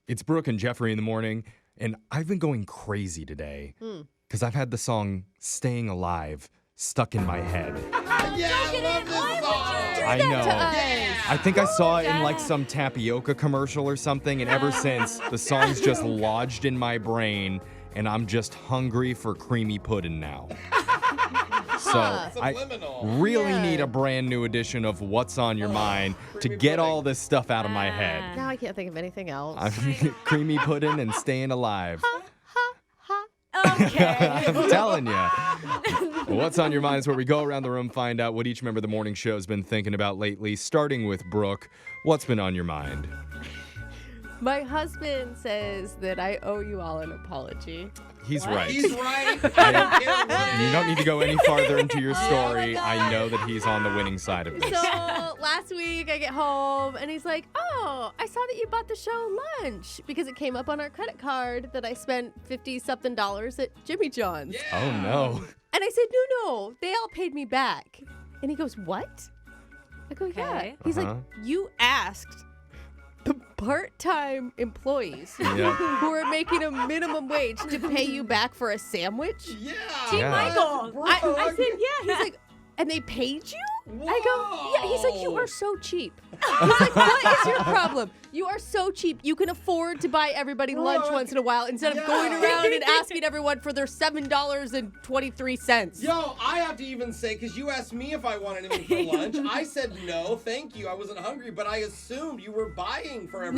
It's Brooke and Jeffrey in the morning, and I've been going crazy today because I've had the song Staying Alive stuck in my head. I love this song. I know. Yeah. I think I saw it in like some tapioca commercial or something, and ever since, the song's just lodged in my brain, and I'm just hungry for creamy pudding now. So I Subliminal. really need a brand new edition of What's on Your Mind to creamy get pudding. all this stuff out of my head. Now I can't think of anything else. Creamy pudding and staying alive. Okay. I'm telling you. What's on Your Mind is where we go around the room, find out what each member of the morning show has been thinking about lately, starting with Brooke. What's been on your mind? My husband says that I owe you all an apology. He's right. He's right. I don't care what You don't need to go any farther into your story. my I know that he's on the winning side of So this. last week I get home and he's like, "Oh, I saw that you bought the show lunch because it came up on our credit card that I spent $50-something at Jimmy John's." Yeah. Oh, no. And I said, "No, they all paid me back." And he goes, "What?" I go, "Yeah." Okay. He's Uh-huh. like, "You asked the part-time employees Yeah. who are making a minimum wage to pay you back for a sandwich?" Yeah. Team Yeah. Michael. I said, "Yeah." He's like, "And they paid you?" I go, "Yeah." He's like, "You are so cheap." He's like, "What is your problem? You are so cheap. You can afford to buy everybody lunch Brooke. once in a while instead of Yeah. going around and asking everyone for their $7.23. Yo, I have to even say, because you asked me if I wanted anything for lunch. I said no, thank you. I wasn't hungry, but I assumed you were buying for everyone.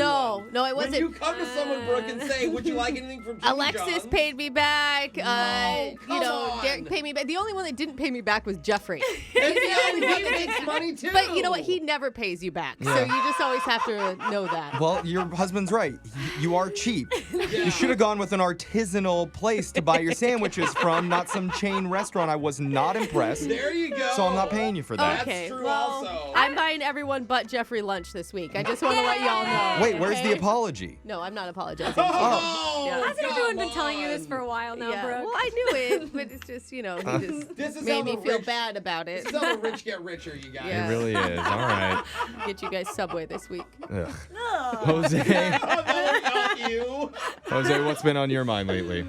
No, I When wasn't. you come to someone, Brooke, and say, would you like anything from Jimmy Alexis John's? paid me back. come on. Derek paid me back. The only one that didn't pay me back was Jeffrey. And He's the yeah, only he one that makes didn't- money too. But you know what? He never pays you back. So Yeah. you just always have to know that. Well, your husband's right. You are cheap. Yeah. You should have gone with an artisanal place to buy your sandwiches from, not some chain restaurant. I was not impressed. There you go. So I'm not paying you for that. That's Okay, true well, also. I'm buying everyone but Jeffrey lunch this week. I just want to let y'all know. Wait, where's the okay? apology? No, I'm not apologizing. Oh, Yeah. Hasn't everyone been telling you this on. for a while now, Yeah, Brooke? well, I knew it, but it's just, he just This is made how me the feel rich- bad about it. This is how the rich get richer, you guys. Yeah. It really is. All right. Get you guys Subway this week. Ugh. Ugh. Jose, Oh, that got you. Jose, what's been on your mind lately?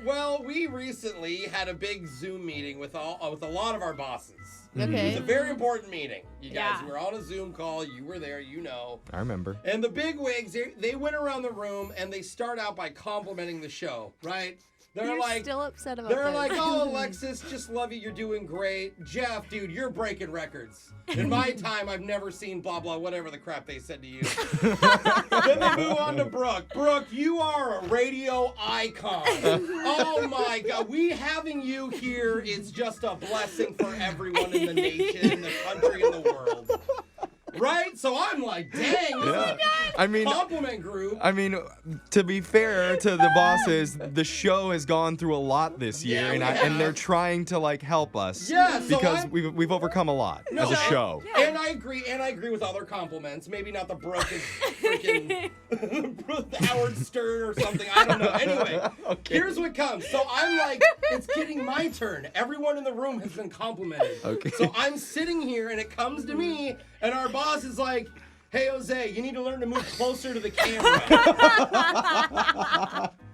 Well, we recently had a big Zoom meeting with a lot of our bosses. It was Okay. a very important meeting. You guys Yeah. were on a Zoom call. You were there, you know. I remember. And the big wigs, they went around the room and they start out by complimenting the show, right? They're You're like, still upset about they're that. like, "Oh, Alexis, just love you. You're doing great. Jeff, dude, you're breaking records. In my time, I've never seen blah, blah, whatever the crap they said to you." Then they move on to Brooke. Brooke, you are a radio icon. Oh, my God. We having you here is just a blessing for everyone in the nation, the country, and the world. Right? So I'm like, dang, this Yeah. is I a mean, compliment group. to be fair to the bosses, the show has gone through a lot this year, Yeah, and we and have. they're trying to like help us. Yeah, so because I'm- we've overcome a lot No, as a show. And I agree with other compliments. Maybe not the Brooke is freaking Howard Stern or something. I don't know. Anyway, Okay. here's what comes. So I'm like, it's getting my turn. Everyone in the room has been complimented. Okay. So I'm sitting here and it comes to me and our boss is like, "Hey, Jose, you need to learn to move closer to the camera."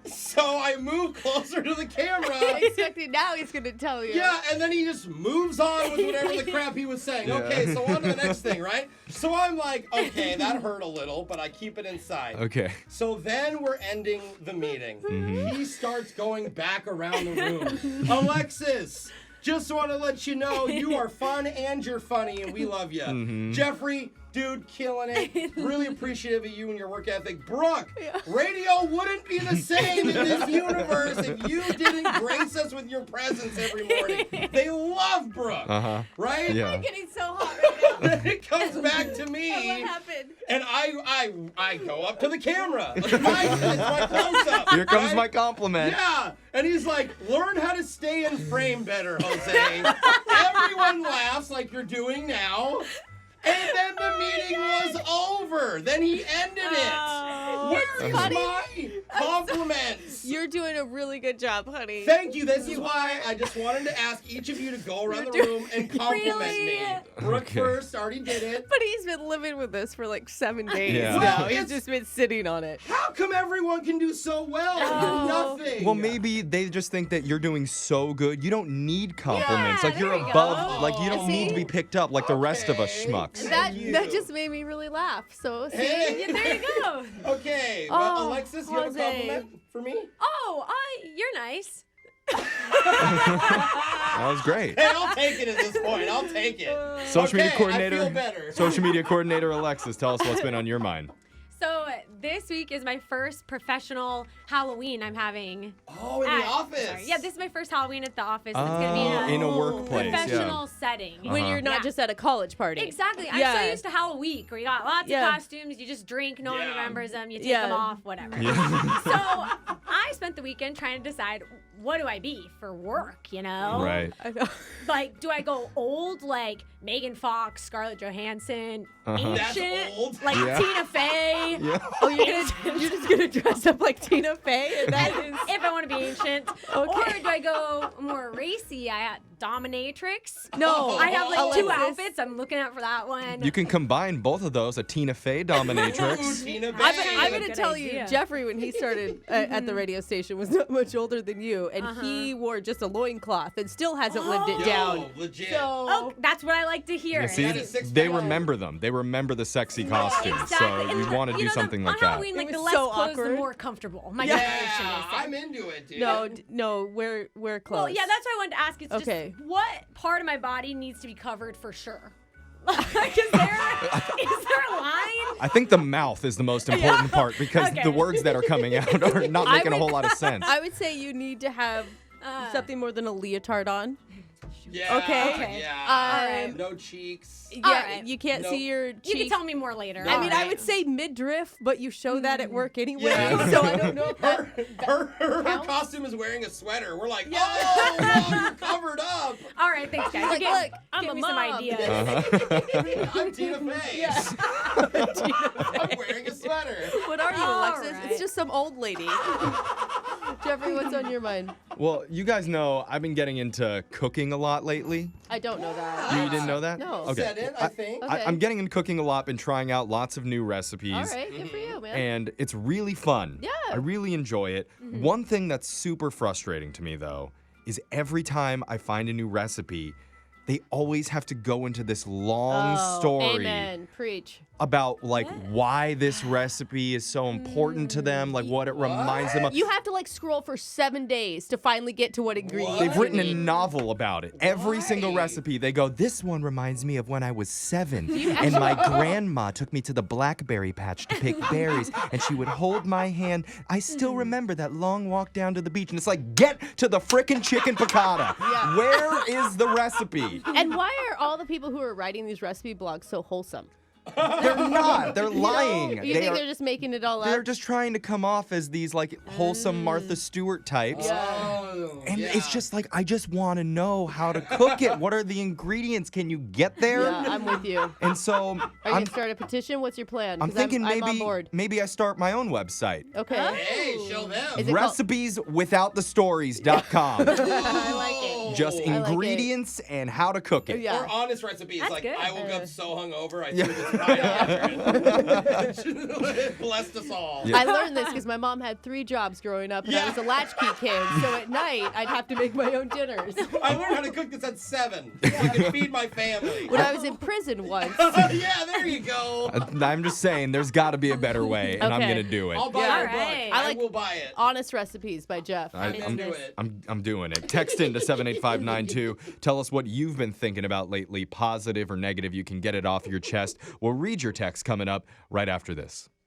So I move closer to the camera. Expecting now he's going to tell you. Yeah, and then he just moves on with whatever the crap he was saying. Yeah. Okay, so on to the next thing, right? So I'm like, okay, that hurt a little, but I keep it inside. Okay. So then we're ending the meeting. Mm-hmm. He starts going back around the room. "Alexis, just want to let you know you are fun and you're funny and we love you. Mm-hmm. Jeffrey, dude, killing it. Really appreciative of you and your work ethic. Brooke, radio wouldn't be the same in this universe if you didn't grace us with your presence every morning." They love Brooke, Uh-huh. right? Yeah. I'm getting so hot right now. Then it comes back to me. What happened? And I go up to the camera. It's my close-up. Here comes right? my compliment. Yeah. And he's like, "Learn how to stay in frame better, Jose." Everyone laughs like you're doing now. And then the meeting was over. Then he ended it. Where is my compliments? You're doing a really good job, honey. Thank you. This is why I just wanted to ask each of you to go around the room and compliment me. Brooke Okay. first already did it. But he's been living with this for like 7 days Yeah. now. Well, He's it's- just been sitting on it. How come everyone can do so well and you're nothing? Well, maybe they just think that you're doing so good. You don't need compliments. Yeah, like you're there you above. go. Like you don't need to be picked up like the rest of us Okay. schmucks. Thank you. That just made me really laugh. So see, Hey. Yeah, there you go. Okay. Well, Oh, Alexis, you have a Jose. compliment for me? Oh, you're nice. That was great. Hey, I'll take it at this point. I'll take it. Social media Okay, coordinator. I feel better. Social media coordinator Alexis, tell us what's been on your mind. So this week is my first professional Halloween I'm having. Oh, in the at- office. sorry. Yeah, this is my first Halloween at the office. It's gonna be in a Oh. workplace. professional setting. when Uh-huh. you're not Yeah. just at a college party. Exactly. I'm Yeah. so used to Halloween week where you got lots Yeah. of costumes, you just drink, no one Yeah. remembers them, you take Yeah. them off, whatever. Yeah. So I spent the weekend trying to decide what do I be for work, you know? Right. I know. Like, do I go old like Megan Fox, Scarlett Johansson, Uh-huh. That's ancient, old. like Yeah. Tina Fey? Yeah. Oh, you're just gonna dress up like Tina Fey, and that is. If I want to be ancient. Okay. Or do I go more racy? I got dominatrix. No, I have like two Alexis. outfits. I'm looking out for that one. You can combine both of those, a Tina Fey Ooh, dominatrix. Tina I'm, Fey. I'm gonna Good tell idea. you, Jeffrey, when he started at the radio station, was not much older than you, and Uh-huh. he wore just a loincloth and still hasn't lived it Yo, down. legit. So Oh, that's what I like to hear. You see, That is six they pack. remember them. They remember the sexy costumes. Exactly. So And you want to do know, something on like that. Halloween, like It the was less so clothes, the awkward. more comfortable. My Yeah, generation is. I'm into it, dude. no, wear clothes. Well, yeah, that's what I wanted to ask. It's Okay. just what part of my body needs to be covered for sure? Like, is there a line? I think the mouth is the most important part because Okay. the words that are coming out are not making a whole lot of sense. I would say you need to have something more than a leotard on. Yeah. Okay. Yeah. Um, No cheeks. Yeah, Alright. you can't Nope. see your You cheeks. can tell me more later. I mean, I Alright. would say midriff, but you show that at work anyway, Yeah. so I don't know if that. Her counts? costume is wearing a sweater. We're like, oh, wow, you're covered up. All right, thanks, guys. Like, You look, I'm give a me some mom. ideas. Uh-huh. I'm Tina Fey. I'm wearing a sweater. What are you, All Alexis? right. It's just some old lady. Jeffrey, what's on your mind? Well, you guys know I've been getting into cooking a lot lately. I don't know that. You didn't know that? No. Okay. Said it, I think. Okay. I'm getting into cooking a lot, been trying out lots of new recipes. All right, good for you, man. And it's really fun. Yeah. I really enjoy it. One thing that's super frustrating to me, though, is every time I find a new recipe, they always have to go into this long story Amen. Preach. about like why this recipe is so important to them, like what it reminds them of. You have to like scroll for 7 days to finally get to what ingredients. They've you written a need. novel about it. Every single Why? recipe, they go, this one reminds me of when I was 7. And my grandma took me to the blackberry patch to pick berries. And she would hold my hand. I still remember that long walk down to the beach. And it's like, get to the frickin' chicken piccata. Yeah. Where is the recipe? And why are all the people who are writing these recipe blogs so wholesome? They're not. They're lying. You think they're just making it all they're up? just trying to come off as these like wholesome Martha Stewart types. Oh, And yeah. it's just like, I just want to know how to cook it. What are the ingredients? Can you get there? Yeah, I'm with you. And so Are you I'm, gonna start a petition? What's your plan? I'm 'Cause thinking I'm on maybe board. maybe I start my own website. Okay. Hey, show them. Is it called- Recipeswithoutthestories.com. I like it. Just I like it. ingredients and how to cook it. Yeah. Or honest recipes. That's like, good. I woke up so hungover, I Yeah. threw this pie after it. Blessed us all. Yeah. I learned this because my mom had 3 jobs growing up, and I Yeah. was a latchkey kid. So at night, I'd have to make my own dinners. I learned how to cook this at 7 so I could feed my family. When I was in prison once. Yeah, there you go. I'm just saying, there's got to be a better way, and I'm Okay. gonna do it. I'll buy Yeah. your book. Alright. I I like- will buy it. Honest Recipes by Jeff. I- I'm into it. I'm doing it. Text in to 78592. Tell us what you've been thinking about lately, positive or negative. You can get it off your chest. We'll read your text coming up right after this.